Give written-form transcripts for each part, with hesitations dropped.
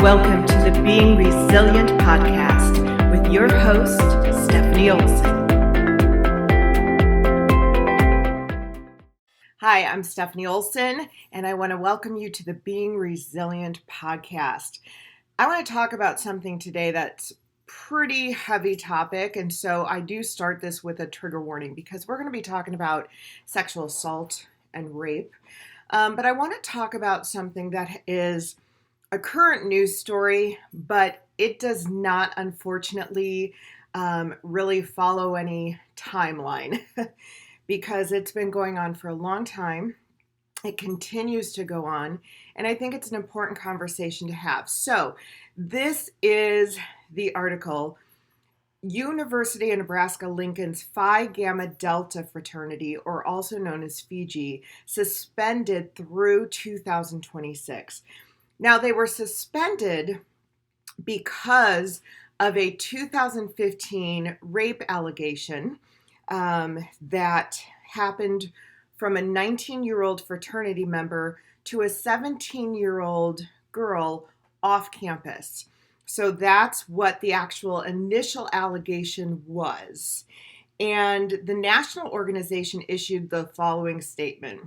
Welcome to the Being Resilient podcast with your host, Stephanie Olson. Hi, I'm Stephanie Olson, and I want to welcome you to the Being Resilient podcast. I want to talk about something today that's pretty heavy topic, and so I do start this with a trigger warning because we're going to be talking about sexual assault and rape. But I want to talk about something that is a current news story, but it does not, unfortunately, really follow any timeline because it's been going on for a long time. It continues to go on, and I think it's an important conversation to have. So this is the article, University of Nebraska-Lincoln's Phi Gamma Delta fraternity, or also known as FIJI, suspended through 2026. Now, they were suspended because of a 2015 rape allegation that happened from a 19-year-old fraternity member to a 17-year-old girl off campus. So that's what the actual initial allegation was. And the national organization issued the following statement.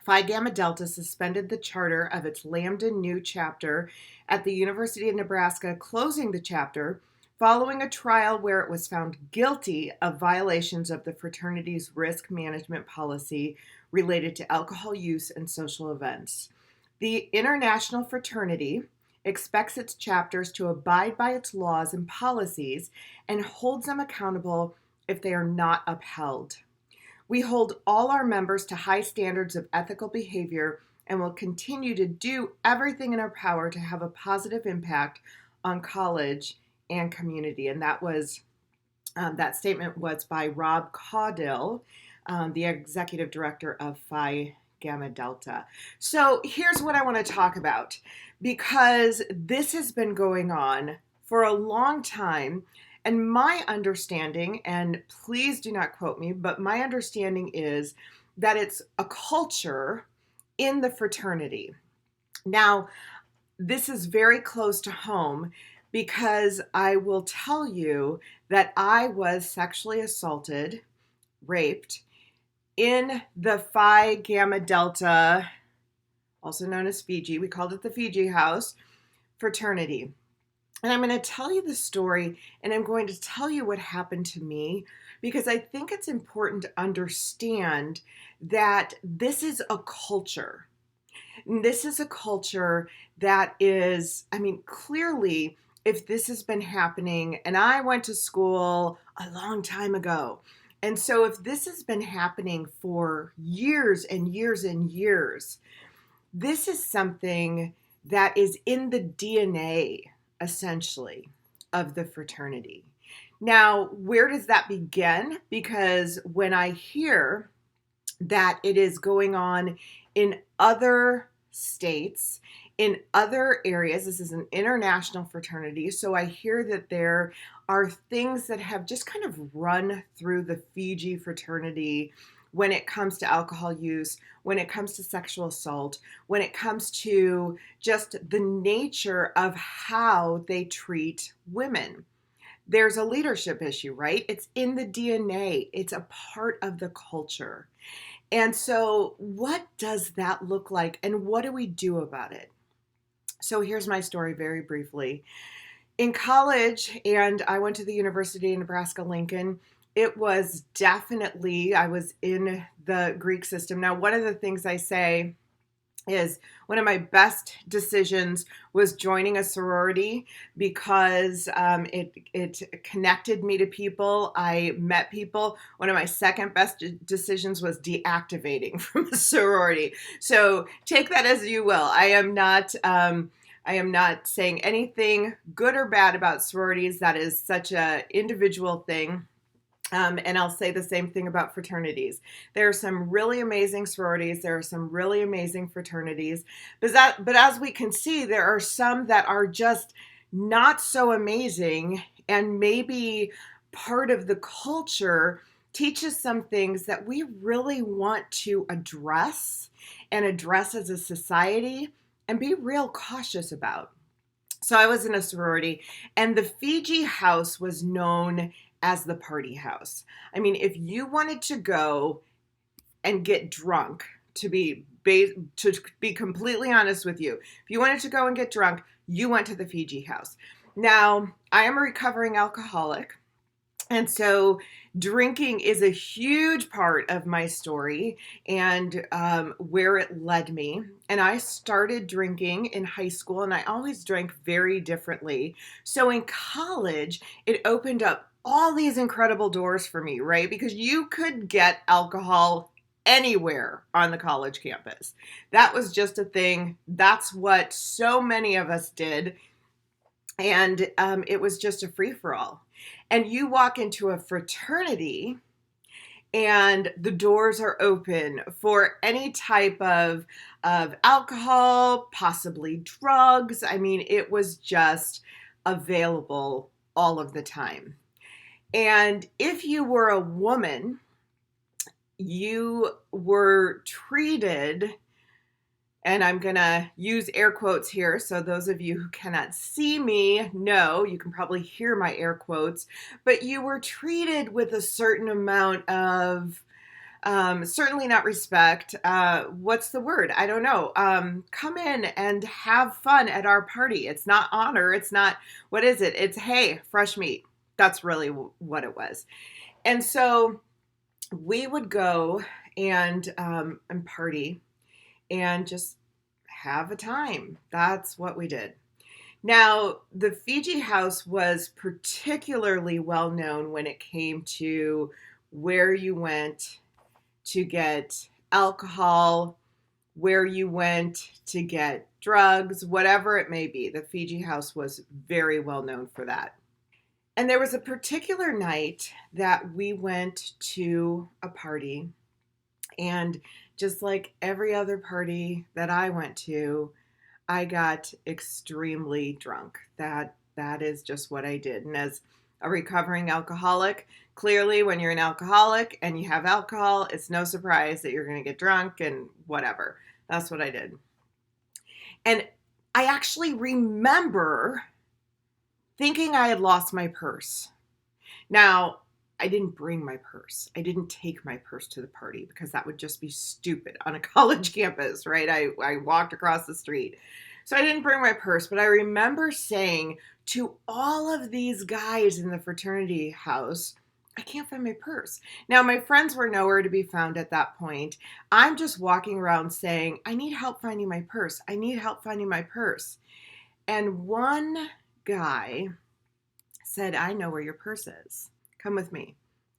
Phi Gamma Delta suspended the charter of its Lambda Nu chapter at the University of Nebraska, closing the chapter following a trial where it was found guilty of violations of the fraternity's risk management policy related to alcohol use and social events. The international fraternity expects its chapters to abide by its laws and policies and holds them accountable if they are not upheld. We hold all our members to high standards of ethical behavior and will continue to do everything in our power to have a positive impact on college and community. And that statement was by Rob Caudill, the executive director of Phi Gamma Delta. So here's what I want to talk about, because this has been going on for a long time. And my understanding, and please do not quote me, but my understanding is that it's a culture in the fraternity. Now, this is very close to home because I will tell you that I was sexually assaulted, raped, in the Phi Gamma Delta, also known as FIJI, we called it the FIJI House, fraternity. And I'm going to tell you the story, and I'm going to tell you what happened to me, because I think it's important to understand that this is a culture. And this is a culture that is, clearly, if this has been happening, and I went to school a long time ago, and so if this has been happening for years and years and years, this is something that is in the DNA, essentially, of the fraternity. Now, where does that begin? Because when I hear that it is going on in other states, in other areas, this is an international fraternity, so I hear that there are things that have just kind of run through the FIJI fraternity when it comes to alcohol use, when it comes to sexual assault, when it comes to just the nature of how they treat women. There's a leadership issue, right? It's in the DNA. It's a part of the culture. And so what does that look like, and what do we do about it? So here's my story very briefly. In college, and I went to the University of Nebraska-Lincoln, it was definitely, I was in the Greek system. Now, one of the things I say is one of my best decisions was joining a sorority because it connected me to people. I met people. One of my second best decisions was deactivating from a sorority. So take that as you will. I am not saying anything good or bad about sororities. That is such an individual thing. And I'll say the same thing about fraternities. There are some really amazing sororities. There are some really amazing fraternities. But as we can see, there are some that are just not so amazing, and maybe part of the culture teaches some things that we really want to address as a society and be real cautious about. So I was in a sorority, and the Fiji house was known as the party house. I mean, if you wanted to go and get drunk, to be completely honest with you, if you wanted to go and get drunk, you went to the Fiji house. Now, I am a recovering alcoholic. And so drinking is a huge part of my story and where it led me. And I started drinking in high school, and I always drank very differently. So in college, it opened up all these incredible doors for me, right? Because you could get alcohol anywhere on the college campus. That was just a thing. That's what so many of us did. And it was just a free for all. And you walk into a fraternity, and the doors are open for any type of alcohol, possibly drugs. I mean, it was just available all of the time. And if you were a woman, you were treated, and I'm going to use air quotes here, so those of you who cannot see me know, you can probably hear my air quotes, but you were treated with a certain amount of, certainly not respect. What's the word? I don't know. Come in and have fun at our party. It's not honor. It's not, what is it? It's, hey, fresh meat. That's really what it was. And so we would go and party and just have a time. That's what we did. Now, the Fiji house was particularly well known when it came to where you went to get alcohol, where you went to get drugs, whatever it may be. The Fiji house was very well known for that. And there was a particular night that we went to a party, and just like every other party that I went to, I got extremely drunk. That is just what I did. And as a recovering alcoholic, clearly when you're an alcoholic and you have alcohol, it's no surprise that you're going to get drunk and whatever. That's what I did. And I actually remember thinking I had lost my purse. Now, I didn't bring my purse. I didn't take my purse to the party because that would just be stupid on a college campus, right? I walked across the street. So I didn't bring my purse, but I remember saying to all of these guys in the fraternity house, I can't find my purse. Now, my friends were nowhere to be found at that point. I'm just walking around saying, I need help finding my purse. I need help finding my purse. And one guy said, I know where your purse is. Come with me.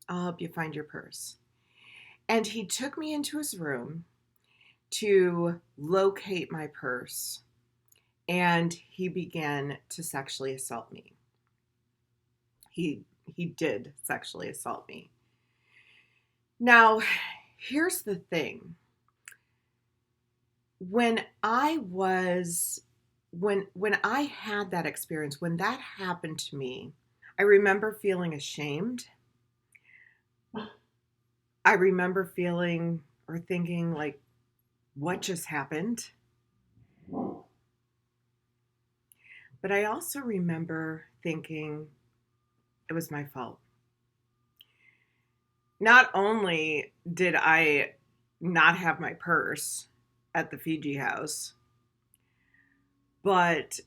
I'll help you find your purse. And he took me into his room to locate my purse, and he began to sexually assault me. He did sexually assault me. Now, here's the thing. When I had that experience, when that happened to me, I remember feeling ashamed. I remember feeling or thinking, like, what just happened? But I also remember thinking it was my fault. Not only did I not have my purse at the Fiji house, but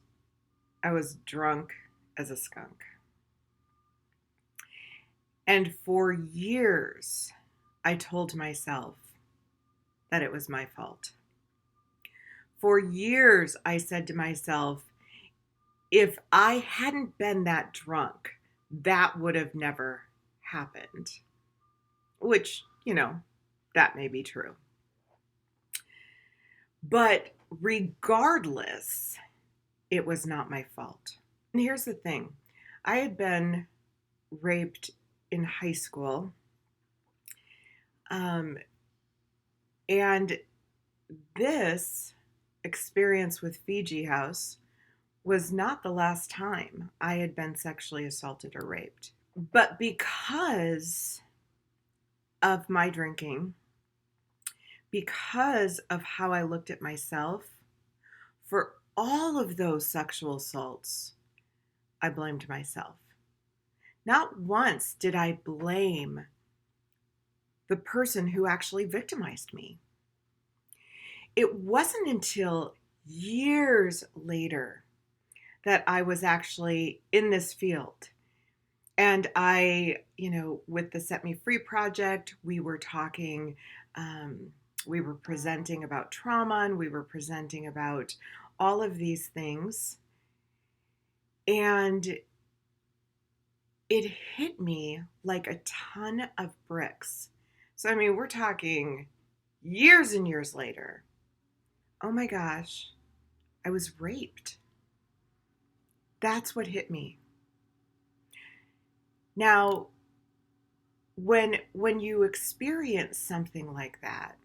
I was drunk as a skunk. And for years, I told myself that it was my fault. For years, I said to myself, if I hadn't been that drunk, that would have never happened. Which, that may be true. But regardless, it was not my fault. And here's the thing. I had been raped in high school. And this experience with Fiji House was not the last time I had been sexually assaulted or raped. But because of my drinking, because of how I looked at myself, for all of those sexual assaults, I blamed myself. Not once did I blame the person who actually victimized me. It wasn't until years later that I was actually in this field. And I, with the Set Me Free project, we were talking, we were presenting about trauma, and we were presenting about all of these things. And it hit me like a ton of bricks. So, we're talking years and years later. Oh my gosh, I was raped. That's what hit me. Now, when you experience something like that,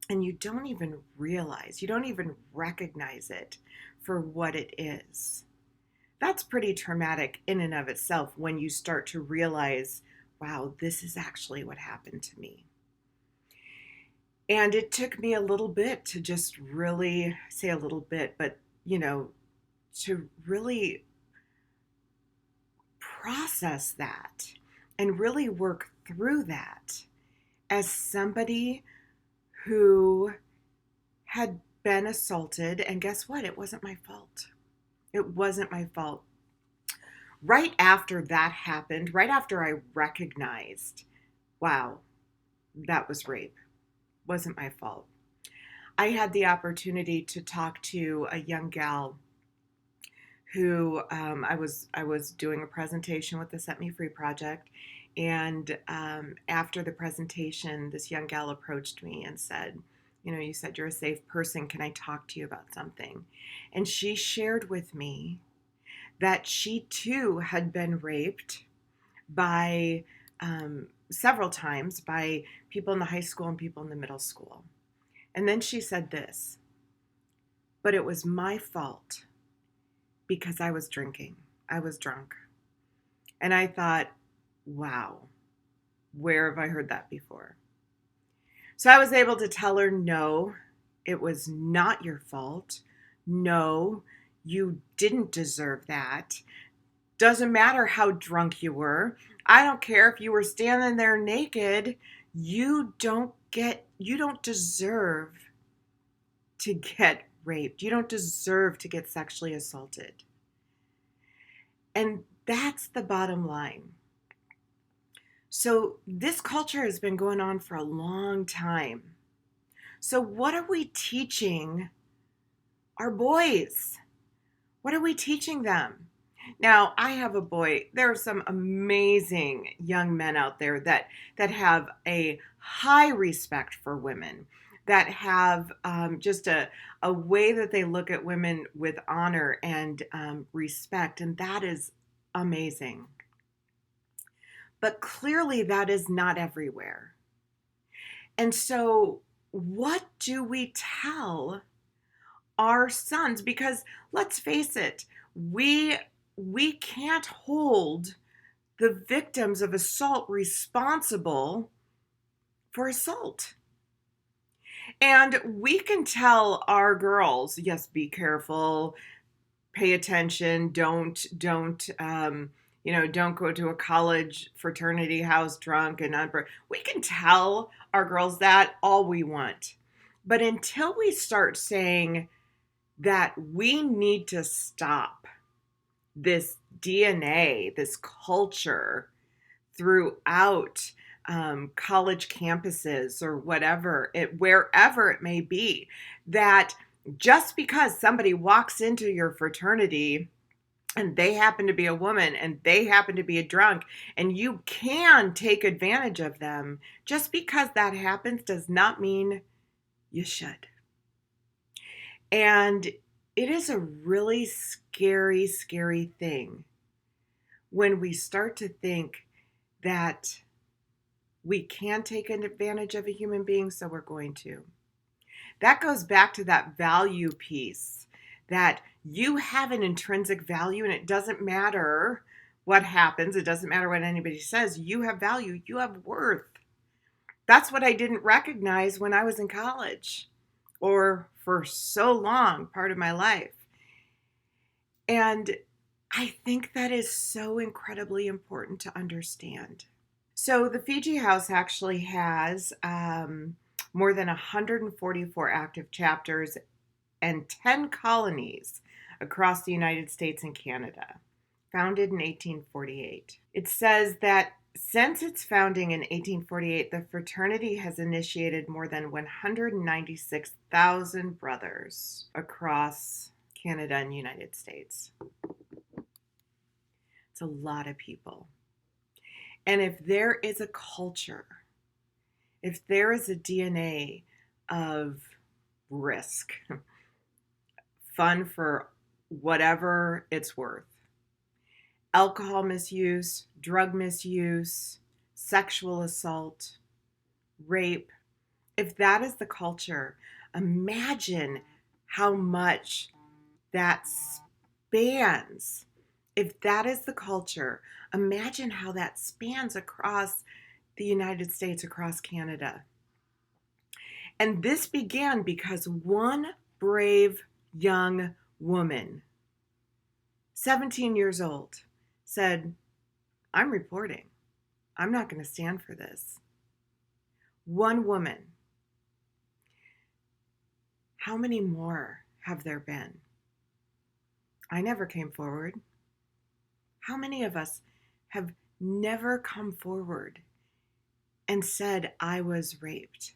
and you don't even realize, you don't even recognize it for what it is, that's pretty traumatic in and of itself when you start to realize, wow, this is actually what happened to me. And it took me a little bit to just really, say a little bit, but, to really process that and really work through that as somebody who had been assaulted. And guess what? It wasn't my fault. It wasn't my fault. Right after that happened, right after I recognized, wow, that was rape, wasn't my fault, I had the opportunity to talk to a young gal who I was doing a presentation with the Set Me Free project. And after the presentation, this young gal approached me and said, you said you're a safe person. Can I talk to you about something? And she shared with me that she too had been raped by several times by people in the high school and people in the middle school. And then she said this, but it was my fault because I was drinking. I was drunk. And I thought, wow, where have I heard that before? So I was able to tell her, no, it was not your fault. No, you didn't deserve that. Doesn't matter how drunk you were. I don't care if you were standing there naked. You don't deserve to get raped. You don't deserve to get sexually assaulted. And that's the bottom line. So this culture has been going on for a long time. So what are we teaching our boys? What are we teaching them? Now, I have a boy. There are some amazing young men out there that have a high respect for women, that have just a way that they look at women with honor and respect, and that is amazing. But clearly that is not everywhere. And so what do we tell our sons? Because let's face it, we can't hold the victims of assault responsible for assault. And we can tell our girls, yes, be careful, pay attention, don't go to a college fraternity house drunk and we can tell our girls that all we want. But until we start saying that we need to stop this DNA, this culture throughout college campuses or wherever it may be, that just because somebody walks into your fraternity and they happen to be a woman and they happen to be a drunk and you can take advantage of them, just because that happens does not mean you should. And it is a really scary, scary thing when we start to think that we can take advantage of a human being, so we're going to. That goes back to that value piece, that you have an intrinsic value and it doesn't matter what happens. It doesn't matter what anybody says. You have value. You have worth. That's what I didn't recognize when I was in college or for so long, part of my life. And I think that is so incredibly important to understand. So the Fiji House actually has more than 144 active chapters and 10 colonies across the United States and Canada, founded in 1848. It says that since its founding in 1848, the fraternity has initiated more than 196,000 brothers across Canada and United States. It's a lot of people. And if there is a culture, if there is a DNA of risk, fun for whatever it's worth, alcohol misuse, drug misuse, sexual assault, rape, if that is the culture, imagine how much that spans. If that is the culture, imagine how that spans across the United States, across Canada. And this began because one brave young woman, 17 years old, said, I'm reporting. I'm not going to stand for this. One woman. How many more have there been? I never came forward. How many of us have never come forward and said, I was raped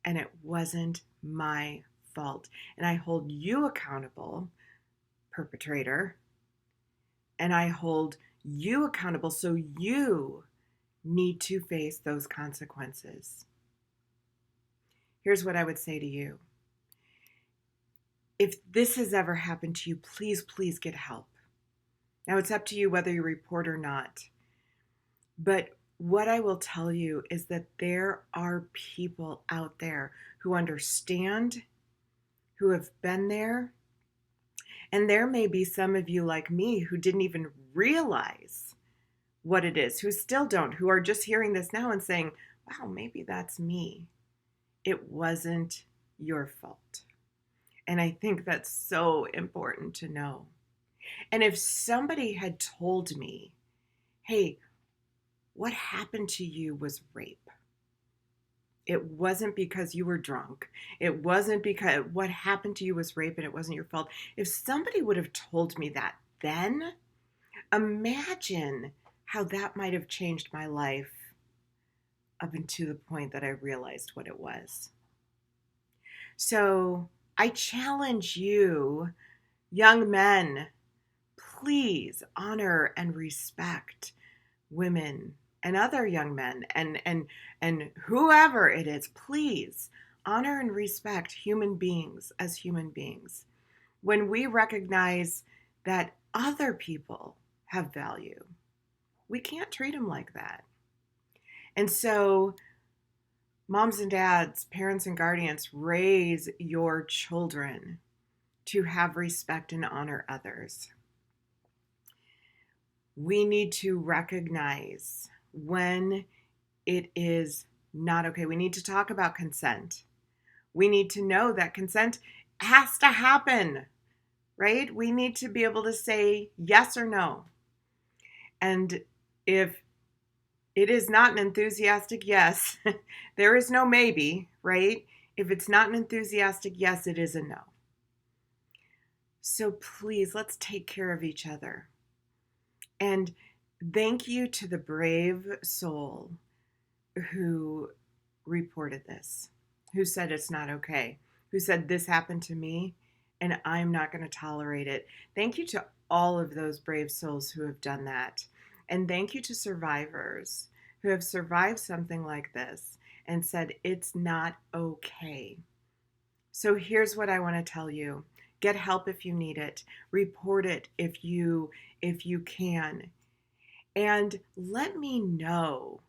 and it wasn't my fault? And I hold you accountable, perpetrator, and I hold you accountable, so you need to face those consequences. Here's what I would say to you. If this has ever happened to you, please, please get help. Now, it's up to you whether you report or not. But what I will tell you is that there are people out there who understand, who have been there. And there may be some of you like me who didn't even realize what it is, who still don't, who are just hearing this now and saying, wow, maybe that's me. It wasn't your fault. And I think that's so important to know. And if somebody had told me, hey, what happened to you was rape. It wasn't because you were drunk. It wasn't because what happened to you was rape and it wasn't your fault. If somebody would have told me that then, imagine how that might have changed my life up until the point that I realized what it was. So I challenge you, young men, please honor and respect women and other young men and whoever it is. Please honor and respect human beings as human beings. When we recognize that other people have value, we can't treat them like that. And so, moms and dads, parents and guardians, raise your children to have respect and honor others. We need to recognize when it is not okay. We need to talk about consent. We need to know that consent has to happen, right? We need to be able to say yes or no. And if it is not an enthusiastic yes, there is no maybe, right? If it's not an enthusiastic yes, it is a no. So please, let's take care of each other. And thank you to the brave soul who reported this, who said it's not okay, who said this happened to me and I'm not going to tolerate it. Thank you to all of those brave souls who have done that. And thank you to survivors who have survived something like this and said it's not okay. So here's what I want to tell you. Get help if you need it. Report it if you can. And let me know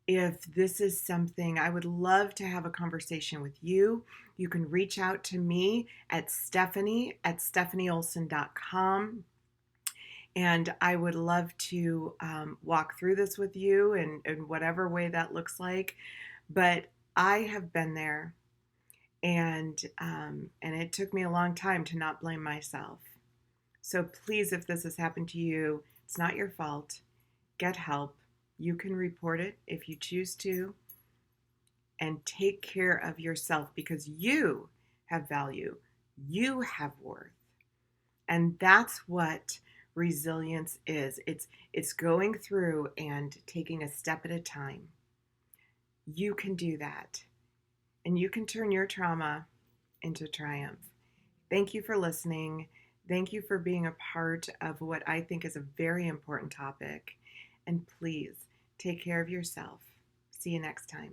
if this is something. I would love to have a conversation with you. You can reach out to me at Stephanie at stephanieolson.com. And I would love to walk through this with you in whatever way that looks like. But I have been there. And it took me a long time to not blame myself. So please, if this has happened to you, it's not your fault. Get help. You can report it if you choose to, and take care of yourself because you have value. You have worth. And that's what resilience is. It's going through and taking a step at a time. You can do that. And you can turn your trauma into triumph. Thank you for listening. Thank you for being a part of what I think is a very important topic. And please take care of yourself. See you next time.